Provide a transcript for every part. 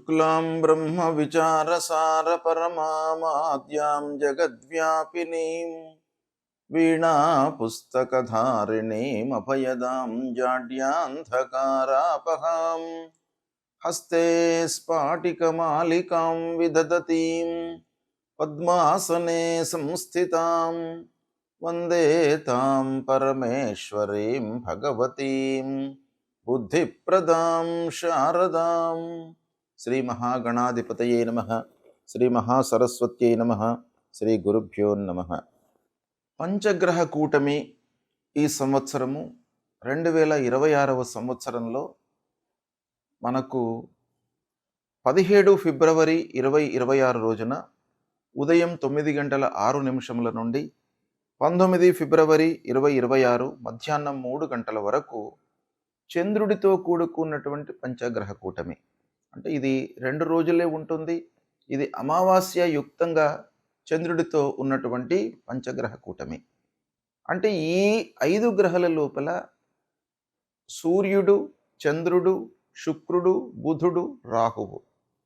शुक्लां ब्रह्मविचारसारपरमामाद्यां जगद्व्यापिनीं वीणापुस्तकधारिणीमभयदां जाड्यान्धकारापहां हस्ते स्फाटिकमालिकां विदधतीं पद्मासने संस्थितां वन्दे तां परमेश्वरीं भगवतीं बुद्धिप्रदां शारदां। శ్రీ మహాగణాధిపతయే నమః. శ్రీ మహాసరస్వత్యై నమః. శ్రీ గురుభ్యో నమః. పంచగ్రహ కూటమి ఈ సంవత్సరము 2026వ సంవత్సరంలో మనకు 17 ఫిబ్రవరి 2026 రోజున ఉదయం 9:06 నుండి 19 ఫిబ్రవరి 2026 మధ్యాహ్నం 3 గంటల వరకు చంద్రుడితో కూడుకున్నటువంటి పంచగ్రహ కూటమి. అంటే ఇది 2 రోజులే ఉంటుంది. ఇది అమావాస్య యుక్తంగా చంద్రుడితో ఉన్నటువంటి పంచగ్రహ కూటమి. అంటే ఈ 5 గ్రహాల లోపల సూర్యుడు, చంద్రుడు, శుక్రుడు, బుధుడు, రాహువు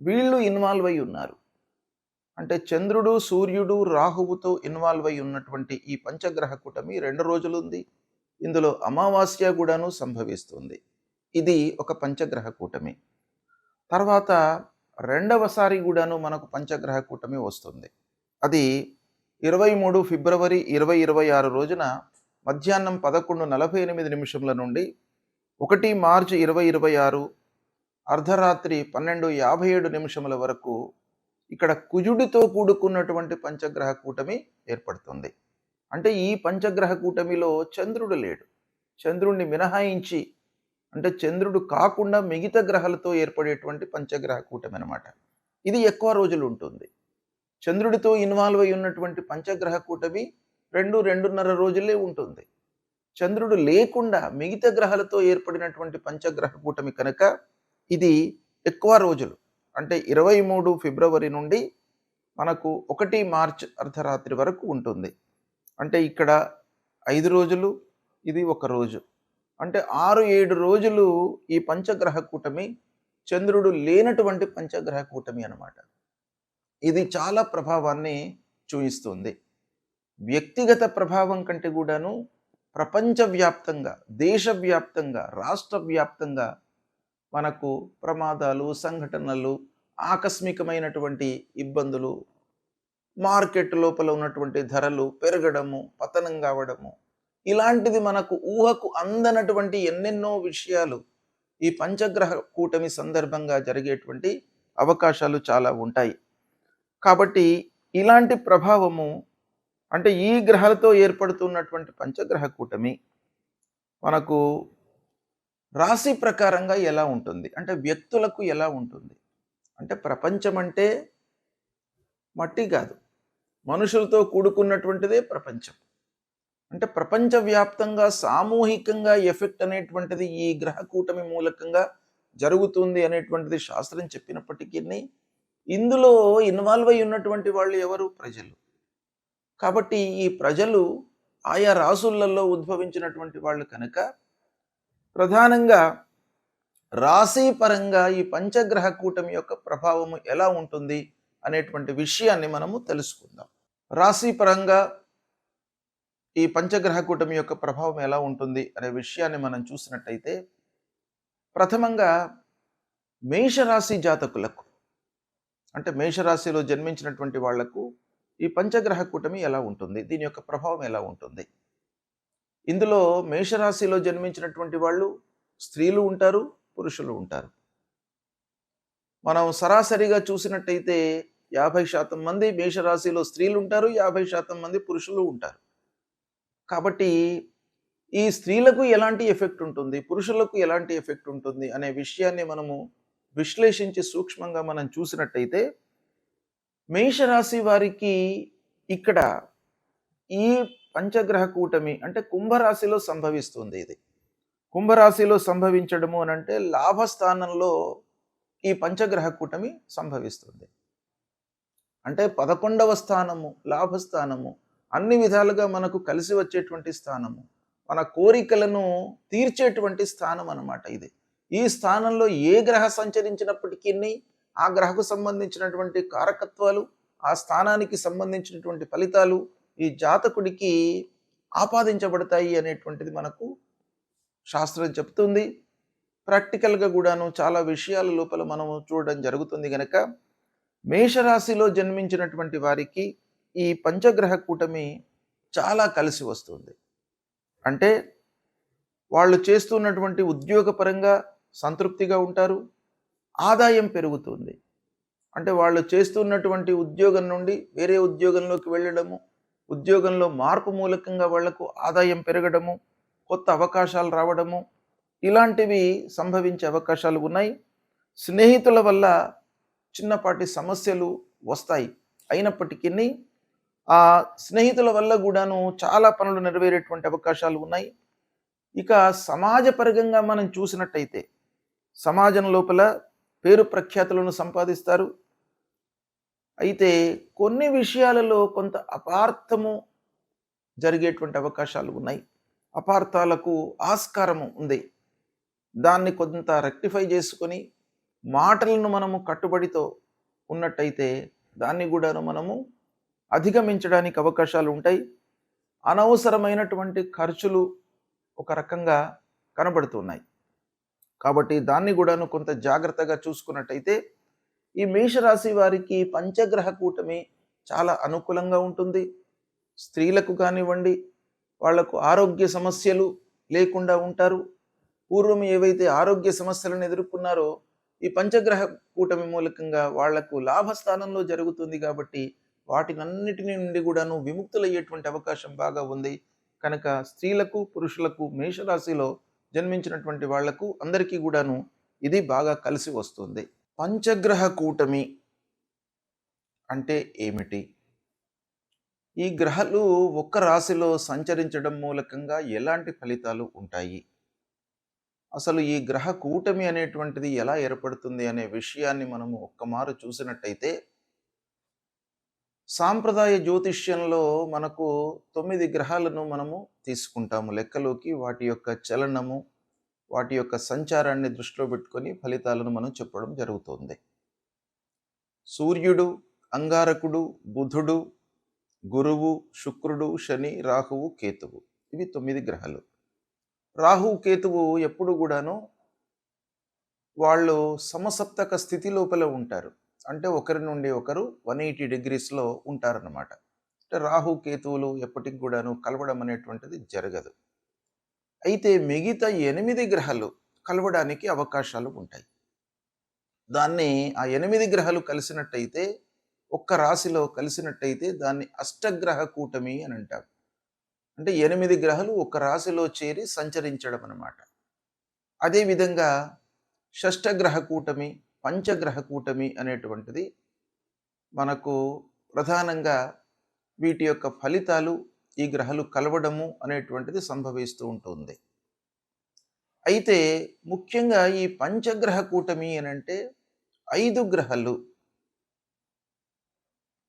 వీళ్ళు ఇన్వాల్వ్ అయి ఉన్నారు. అంటే చంద్రుడు, సూర్యుడు, రాహువుతో ఇన్వాల్వ్ అయి ఉన్నటువంటి ఈ పంచగ్రహ కూటమి 2 రోజులు ఉంది. ఇందులో అమావాస్య కూడాను సంభవిస్తుంది. ఇది ఒక పంచగ్రహ కూటమి. తర్వాత రెండవసారి కూడాను మనకు పంచగ్రహ కూటమి వస్తుంది. అది 23 ఫిబ్రవరి 2026 రోజున మధ్యాహ్నం 11:48 నుండి 1 మార్చి 2026 అర్ధరాత్రి 12:57 వరకు ఇక్కడ కుజుడితో కూడుకున్నటువంటి పంచగ్రహ కూటమి ఏర్పడుతుంది. అంటే ఈ పంచగ్రహ కూటమిలో చంద్రుడు లేడు. చంద్రుడిని మినహాయించి, అంటే చంద్రుడు కాకుండా మిగతా గ్రహాలతో ఏర్పడేటువంటి పంచగ్రహ కూటమి అన్నమాట. ఇది ఎక్కువ రోజులు ఉంటుంది. చంద్రుడితో ఇన్వాల్వ్ అయి ఉన్నటువంటి పంచగ్రహ కూటమి 2-2.5 రోజులే ఉంటుంది. చంద్రుడు లేకుండా మిగతా గ్రహాలతో ఏర్పడినటువంటి పంచగ్రహ కూటమి కనుక ఇది ఎక్కువ రోజులు. అంటే 23 ఫిబ్రవరి నుండి మనకు 1 మార్చ్ అర్ధరాత్రి వరకు ఉంటుంది. అంటే ఇక్కడ 5 రోజులు, ఇది 1 రోజు. అంటే 6-7 రోజులు ఈ పంచగ్రహ కూటమి చంద్రుడు లేనటువంటి పంచగ్రహ కూటమి అన్నమాట. ఇది చాలా ప్రభావాన్ని చూపిస్తుంది. వ్యక్తిగత ప్రభావం కంటే కూడాను ప్రపంచవ్యాప్తంగా, దేశవ్యాప్తంగా, రాష్ట్ర వ్యాప్తంగా మనకు ప్రమాదాలు, సంఘటనలు, ఆకస్మికమైనటువంటి ఇబ్బందులు, మార్కెట్ లోపల ఉన్నటువంటి ధరలు పెరగడము, పతనం కావడము, ఇలాంటిది మనకు ఊహకు అందనటువంటి ఎన్నెన్నో విషయాలు ఈ పంచగ్రహ కూటమి సందర్భంగా జరిగేటువంటి అవకాశాలు చాలా ఉంటాయి. కాబట్టి ఇలాంటి ప్రభావము, అంటే ఈ గ్రహాలతో ఏర్పడుతున్నటువంటి పంచగ్రహ కూటమి మనకు రాశి ప్రకారంగా ఎలా ఉంటుంది, అంటే వ్యక్తులకు ఎలా ఉంటుంది. అంటే ప్రపంచం అంటే మట్టి కాదు, మనుషులతో కూడుకున్నటువంటిదే ప్రపంచం. అంటే ప్రపంచవ్యాప్తంగా సామూహికంగా ఎఫెక్ట్ అనేటువంటిది ఈ గ్రహ కూటమి మూలకంగా జరుగుతుంది అనేటువంటిది శాస్త్రం చెప్పినప్పటికీ ఇందులో ఇన్వాల్వ్ అయి ఉన్నటువంటి వాళ్ళు ఎవరు? ప్రజలు. కాబట్టి ఈ ప్రజలు ఆయా రాసులలో ఉద్భవించినటువంటి వాళ్ళు కనుక ప్రధానంగా రాశిపరంగా ఈ పంచగ్రహ కూటమి యొక్క ప్రభావము ఎలా ఉంటుంది అనేటువంటి విషయాన్ని మనము తెలుసుకుందాం. రాశిపరంగా ఈ పంచగ్రహ కూటమి యొక్క ప్రభావం ఎలా ఉంటుంది అనే విషయాన్ని మనం చూసినట్టయితే, ప్రథమంగా మేషరాశి జాతకులకు, అంటే మేషరాశిలో జన్మించినటువంటి వాళ్లకు ఈ పంచగ్రహ కూటమి ఎలా ఉంటుంది, దీని యొక్క ప్రభావం ఎలా ఉంటుంది. ఇందులో మేషరాశిలో జన్మించినటువంటి వాళ్ళు స్త్రీలు ఉంటారు, పురుషులు ఉంటారు. మనం సరాసరిగా చూసినట్టయితే 50% మంది మేషరాశిలో స్త్రీలు ఉంటారు, 50% మంది పురుషులు ఉంటారు. కాబట్టి ఈ స్త్రీలకు ఎలాంటి ఎఫెక్ట్ ఉంటుంది, పురుషులకు ఎలాంటి ఎఫెక్ట్ ఉంటుంది అనే విషయాన్ని మనము విశ్లేషించి సూక్ష్మంగా మనం చూసినట్టయితే, మేషరాశి వారికి ఇక్కడ ఈ పంచగ్రహ కూటమి అంటే కుంభరాశిలో సంభవిస్తుంది. ఇది కుంభరాశిలో సంభవించడము అని అంటే లాభస్థానంలో ఈ పంచగ్రహ కూటమి సంభవిస్తుంది. అంటే 11వ స్థానము లాభస్థానము, అన్ని విధాలుగా మనకు కలిసి వచ్చేటువంటి స్థానము, మన కోరికలను తీర్చేటువంటి స్థానం అన్నమాట ఇది. ఈ స్థానంలో ఏ గ్రహ సంచరించినప్పటికీ ఆ గ్రహకు సంబంధించినటువంటి కారకత్వాలు, ఆ స్థానానికి సంబంధించినటువంటి ఫలితాలు ఈ జాతకుడికి ఆపాదించబడతాయి అనేటువంటిది మనకు శాస్త్రం చెప్తుంది. ప్రాక్టికల్‌గా గూడాను చాలా విషయాల లోపల మనము చూడడం జరుగుతుంది గనక, మేషరాశిలో జన్మించినటువంటి వారికి ఈ పంచగ్రహ కూటమి చాలా కలిసి వస్తుంది. అంటే వాళ్ళు చేస్తున్నటువంటి ఉద్యోగపరంగా సంతృప్తిగా ఉంటారు. ఆదాయం పెరుగుతుంది. అంటే వాళ్ళు చేస్తున్నటువంటి ఉద్యోగం నుండి వేరే ఉద్యోగంలోకి వెళ్ళడము, ఉద్యోగంలో మార్పు మూలకంగా వాళ్లకు ఆదాయం పెరగడము, కొత్త అవకాశాలు రావడము, ఇలాంటివి సంభవించే అవకాశాలు ఉన్నాయి. స్నేహితుల వల్ల చిన్నపాటి సమస్యలు వస్తాయి. అయినప్పటికీ ఆ స్నేహితుల వల్ల కూడాను చాలా పనులు నెరవేరేటువంటి అవకాశాలు ఉన్నాయి. ఇక సమాజపరంగా మనం చూసినట్టయితే సమాజం లోపల పేరు ప్రఖ్యాతులను సంపాదిస్తారు. అయితే కొన్ని విషయాలలో కొంత అపార్థము జరిగేటువంటి అవకాశాలు ఉన్నాయి. అపార్థాలకు ఆస్కారము ఉంది. దాన్ని కొంత రెక్టిఫై చేసుకొని మాటలను మనము కట్టుబడితో ఉన్నట్టయితే దాన్ని కూడాను మనము అధిగమించడానికి అవకాశాలు ఉంటాయి. అనవసరమైనటువంటి ఖర్చులు ఒక రకంగా కనబడుతున్నాయి. కాబట్టి దాన్ని కూడాను కొంత జాగ్రత్తగా చూసుకున్నట్టయితే ఈ మేషరాశి వారికి పంచగ్రహ కూటమి చాలా అనుకూలంగా ఉంటుంది. స్త్రీలకు కానివ్వండి, వాళ్లకు ఆరోగ్య సమస్యలు లేకుండా ఉంటారు. పూర్వం ఏవైతే ఆరోగ్య సమస్యలను ఎదుర్కొన్నారో ఈ పంచగ్రహ కూటమి మూలకంగా వాళ్లకు లాభస్థానంలో జరుగుతుంది. కాబట్టి వాటినన్నిటిని నుండి కూడాను విముక్తులయ్యేటువంటి అవకాశం బాగా ఉంది. కనుక స్త్రీలకు, పురుషులకు, మేషరాశిలో జన్మించినటువంటి వాళ్లకు అందరికీ కూడాను ఇది బాగా కలిసి వస్తుంది. పంచగ్రహ కూటమి అంటే ఏమిటి? ఈ గ్రహాలు ఒక్క రాశిలో సంచరించడం మూలకంగా ఎలాంటి ఫలితాలు ఉంటాయి? అసలు ఈ గ్రహ కూటమి అనేటువంటిది ఎలా ఏర్పడుతుంది అనే విషయాన్ని మనము ఒక్కమారు చూసినట్టయితే, సాంప్రదాయ జ్యోతిష్యంలో మనకు 9 గ్రహాలను మనము తీసుకుంటాము లెక్కలోకి. వాటి యొక్క చలనము, వాటి యొక్క సంచారాన్ని దృష్టిలో పెట్టుకొని ఫలితాలను మనం చెప్పడం జరుగుతుంది. సూర్యుడు, అంగారకుడు, బుధుడు, గురువు, శుక్రుడు, శని, రాహువు, కేతువు, ఇవి 9 గ్రహాలు. రాహు, కేతువు ఎప్పుడు కూడాను వాళ్ళు సమసప్తక స్థితి లోపల ఉంటారు. అంటే ఒకరి నుండి ఒకరు 180 డిగ్రీస్లో ఉంటారన్నమాట. అంటే రాహు, కేతువులు ఎప్పటికి కూడాను కలవడం అనేటువంటిది జరగదు. అయితే మిగతా 8 గ్రహాలు కలవడానికి అవకాశాలు ఉంటాయి. దాన్ని ఆ 8 గ్రహాలు కలిసినట్టయితే, ఒక్క రాశిలో కలిసినట్టయితే దాన్ని అష్టగ్రహ కూటమి అని అంటారు. అంటే 8 గ్రహాలు ఒక రాశిలో చేరి సంచరించడం అన్నమాట. అదేవిధంగా షష్టగ్రహ కూటమి, పంచగ్రహ కూటమి అనేటువంటిది మనకు ప్రధానంగా వీటి యొక్క ఫలితాలు ఈ గ్రహాలు కలవడము అనేటువంటిది సంభవిస్తూ ఉంటుంది. అయితే ముఖ్యంగా ఈ పంచగ్రహ కూటమి అని అంటే 5 గ్రహాలు,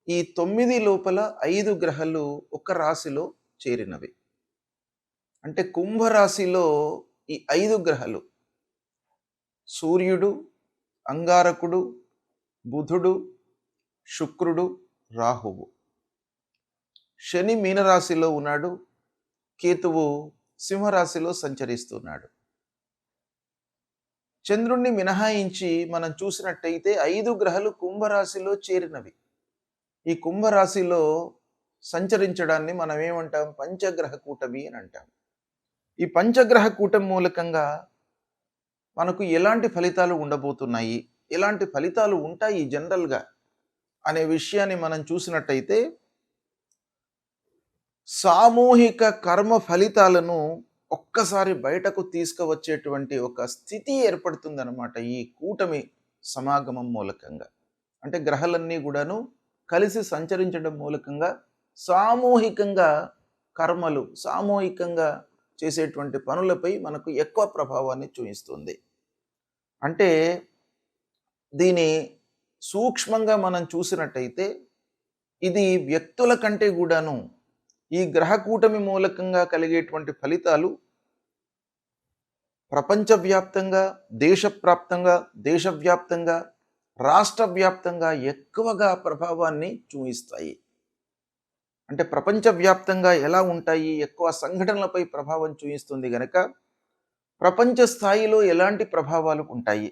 ఈ 9 లోపల 5 గ్రహాలు ఒక రాశిలో చేరినవి. అంటే కుంభరాశిలో ఈ 5 గ్రహాలు సూర్యుడు, అంగారకుడు, బుధుడు, శుక్రుడు, రాహువు. శని మీనరాశిలో ఉన్నాడు, కేతువు సింహరాశిలో సంచరిస్తున్నాడు. చంద్రుణ్ణి మినహాయించి మనం చూసినట్టయితే 5 గ్రహాలు కుంభరాశిలో చేరినవి. ఈ కుంభరాశిలో సంచరించడాన్ని మనం ఏమంటాం? పంచగ్రహ కూటమి అని అంటాం. ఈ పంచగ్రహ కూటమి మూలకంగా మనకు ఎలాంటి ఫలితాలు ఉండబోతున్నాయి, ఎలాంటి ఫలితాలు ఉంటాయి జనరల్గా అనే విషయాన్ని మనం చూసినట్టయితే, సామూహిక కర్మ ఫలితాలను ఒక్కసారి బయటకు తీసుకువచ్చేటువంటి ఒక స్థితి ఏర్పడుతుందన్నమాట ఈ కూటమి సమాగమం మూలకంగా. అంటే గ్రహాలన్నీ కూడాను కలిసి సంచరించడం మూలకంగా సామూహికంగా కర్మలు, సామూహికంగా చేసేటువంటి పనులపై మనకు ఎక్కువ ప్రభావాన్ని చూపిస్తుంది. అంటే దీని సూక్ష్మంగా మనం చూసినట్టయితే ఇది వ్యక్తుల కంటే కూడాను ఈ గ్రహ కూటమి మూలకంగా కలిగేటువంటి ఫలితాలు ప్రపంచవ్యాప్తంగా, దేశవ్యాప్తంగా రాష్ట్ర వ్యాప్తంగా ఎక్కువగా ప్రభావాన్ని చూపిస్తాయి. అంటే ప్రపంచవ్యాప్తంగా ఎలా ఉంటాయి, ఎక్కువ సంఘటనలపై ప్రభావం చూపిస్తుంది గనక ప్రపంచ స్థాయిలో ఎలాంటి ప్రభావాలు ఉంటాయి,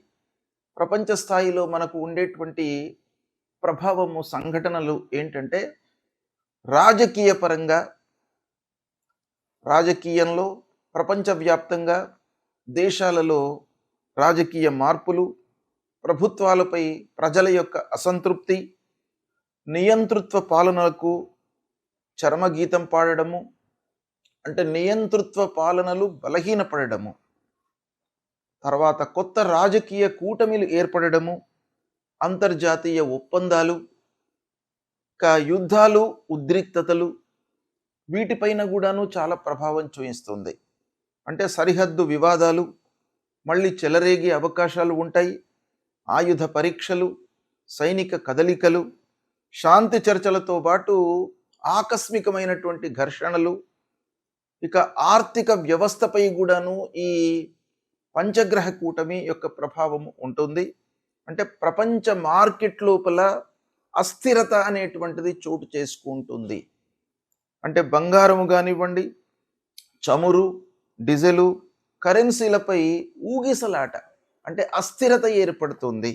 ప్రపంచ స్థాయిలో మనకు ఉండేటువంటి ప్రభావము సంఘటనలు ఏంటంటే రాజకీయ పరంగా, రాజకీయంలో ప్రపంచవ్యాప్తంగా దేశాలలో రాజకీయ మార్పులు, ప్రభుత్వాలపై ప్రజల యొక్క అసంతృప్తి, నియంతృత్వ పాలనలకు చరమగీతం పాడడము, అంటే నియంతృత్వ పాలనలు బలహీనపడడము, తర్వాత కొత్త రాజకీయ కూటమిలు ఏర్పడడము, అంతర్జాతీయ ఒప్పందాలు, యుద్ధాలు, ఉద్రిక్తతలు, వీటిపైన కూడాను చాలా ప్రభావం చూపిస్తుంది. అంటే సరిహద్దు వివాదాలు మళ్ళీ చెలరేగే అవకాశాలు ఉంటాయి. ఆయుధ పరీక్షలు, సైనిక కదలికలు, శాంతి చర్చలతో పాటు ఆకస్మికమైనటువంటి ఘర్షణలు, ఇక ఆర్థిక వ్యవస్థపై కూడాను ఈ పంచగ్రహ కూటమి యొక్క ప్రభావం ఉంటుంది. అంటే ప్రపంచ మార్కెట్ లోపల అస్థిరత అనేటువంటిది చోటు చేసుకుంటుంది. అంటే బంగారము కానివ్వండి, చమురు, డీజిలు, కరెన్సీలపై ఊగిసలాట, అంటే అస్థిరత ఏర్పడుతుంది.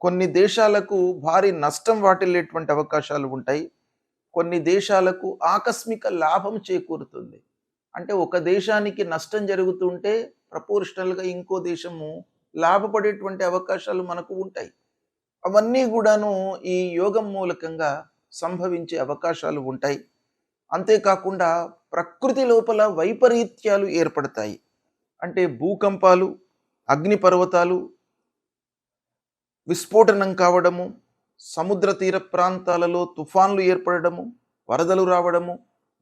కొన్ని దేశాలకు భారీ నష్టం వాటిల్లేటువంటి అవకాశాలు ఉంటాయి. కొన్ని దేశాలకు ఆకస్మిక లాభం చేకూరుతుంది. అంటే ఒక దేశానికి నష్టం జరుగుతుంటే ప్రపోర్షనల్గా ఇంకో దేశము లాభపడేటువంటి అవకాశాలు మనకు ఉంటాయి. అవన్నీ కూడాను ఈ యోగం మూలకంగా సంభవించే అవకాశాలు ఉంటాయి. అంతేకాకుండా ప్రకృతి లోపల వైపరీత్యాలు ఏర్పడతాయి. అంటే భూకంపాలు, అగ్నిపర్వతాలు విస్ఫోటనం కావడము, సముద్ర తీర ప్రాంతాలలో తుఫాన్లు ఏర్పడము, వరదలు రావడము,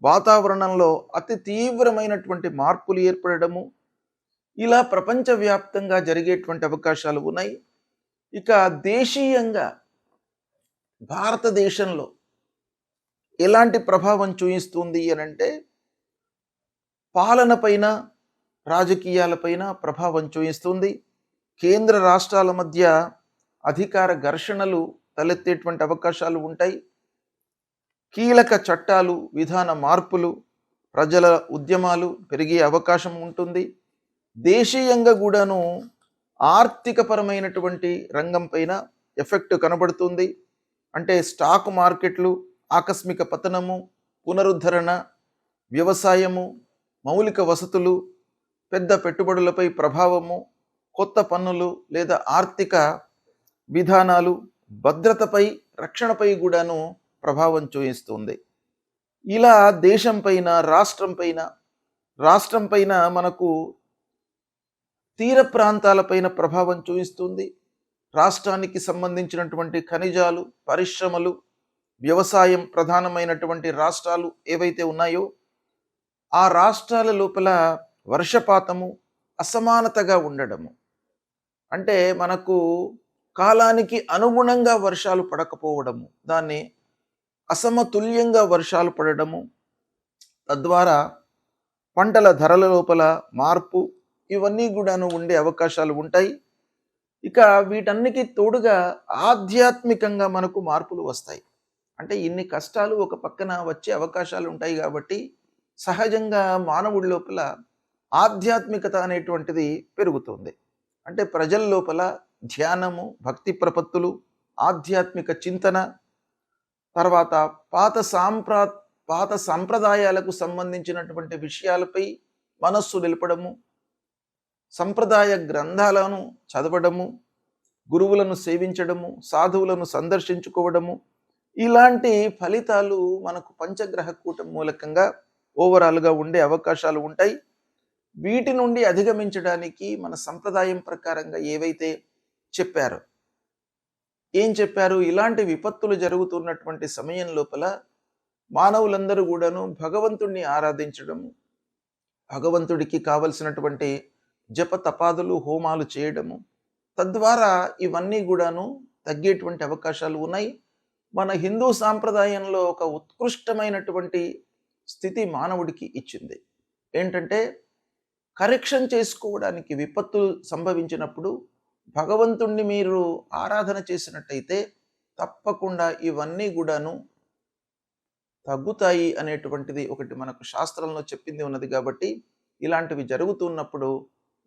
వాతావరణంలో అతి తీవ్రమైనటువంటి మార్పులు ఏర్పడము, ఇలా ప్రపంచవ్యాప్తంగా జరిగేటువంటి అవకాశాలు ఉన్నాయి. ఇక దేశీయంగా భారతదేశంలో ఎలాంటి ప్రభావం చూపిస్తుంది అనంటే పాలనపైన, రాజకీయాలపైన ప్రభావం చూపిస్తుంది. కేంద్ర రాష్ట్రాల మధ్య అధికార ఘర్షణలు తలెత్తేటువంటి అవకాశాలు ఉంటాయి. కీలక చట్టాలు, విధాన మార్పులు, ప్రజల ఉద్యమాలు పెరిగే అవకాశం ఉంటుంది. దేశీయంగా కూడాను ఆర్థికపరమైనటువంటి రంగం పైన ఎఫెక్ట్ కనబడుతుంది. అంటే స్టాక్ మార్కెట్లు ఆకస్మిక పతనము, పునరుద్ధరణ, వ్యవసాయము, మౌలిక వసతులు, పెద్ద పెట్టుబడులపై ప్రభావము, కొత్త పన్నులు లేదా ఆర్థిక విధానాలు, భద్రతపై, రక్షణపై కూడాను ప్రభావం చూపిస్తుంది. ఇలా దేశం పైన, రాష్ట్రం పైన మనకు తీర ప్రాంతాలపైన ప్రభావం చూపిస్తుంది. రాష్ట్రానికి సంబంధించినటువంటి ఖనిజాలు, పరిశ్రమలు, వ్యవసాయం ప్రధానమైనటువంటి రాష్ట్రాలు ఏవైతే ఉన్నాయో ఆ రాష్ట్రాల లోపల వర్షపాతము అసమానతగా ఉండడము, అంటే మనకు కాలానికి అనుగుణంగా వర్షాలు పడకపోవడము, దాన్ని అసమతుల్యంగా వర్షాలు పడడము, తద్వారా పంటల ధరల లోపల మార్పు, ఇవన్నీ కూడాను ఉండే అవకాశాలు ఉంటాయి. ఇక వీటన్నికి తోడుగా ఆధ్యాత్మికంగా మనకు మార్పులు వస్తాయి. అంటే ఇన్ని కష్టాలు ఒక పక్కన వచ్చే అవకాశాలు ఉంటాయి కాబట్టి సహజంగా మానవుడి లోపల ఆధ్యాత్మికత అనేటువంటిది పెరుగుతుంది. అంటే ప్రజల లోపల ధ్యానము, భక్తి ప్రపత్తులు, ఆధ్యాత్మిక చింతన, తర్వాత పాత సంప్రదాయాలకు సంబంధించినటువంటి విషయాలపై మనస్సు నిలపడము, సంప్రదాయ గ్రంథాలను చదవడము, గురువులను సేవించడము, సాధువులను సందర్శించుకోవడము, ఇలాంటి ఫలితాలు మనకు పంచగ్రహ కూటమి మూలకంగా ఓవరాల్గా ఉండే అవకాశాలు ఉంటాయి. వీటి నుండి అధిగమించడానికి మన సంప్రదాయం ప్రకారంగా ఏవైతే చెప్పారో, ఏం చెప్పారు, ఇలాంటి విపత్తులు జరుగుతున్నటువంటి సమయం లోపల మానవులందరూ కూడాను భగవంతుణ్ణి ఆరాధించడము, భగవంతుడికి కావలసినటువంటి జప తపాదులు, హోమాలు చేయడము, తద్వారా ఇవన్నీ కూడాను తగ్గేటువంటి అవకాశాలు ఉన్నాయి. మన హిందూ సాంప్రదాయంలో ఒక ఉత్కృష్టమైనటువంటి స్థితి మానవుడికి ఇచ్చింది. ఏంటంటే కరెక్షన్ చేసుకోవడానికి, విపత్తులు సంభవించినప్పుడు భగవంతుణ్ణి మీరు ఆరాధన చేసినట్టయితే తప్పకుండా ఇవన్నీ కూడాను తగ్గుతాయి అనేటువంటిది ఒకటి మనకు శాస్త్రంలో చెప్పింది ఉన్నది. కాబట్టి ఇలాంటివి జరుగుతున్నప్పుడు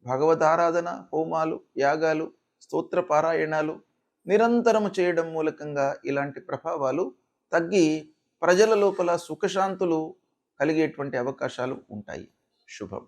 భగవద్ ఆరాధన, హోమాలు, యాగాలు, స్తోత్ర పారాయణాలు నిరంతరము చేయడం మూలకంగా ఇలాంటి ప్రభావాలు తగ్గి ప్రజల లోపల సుఖశాంతులు కలిగేటువంటి అవకాశాలు ఉంటాయి. శుభం.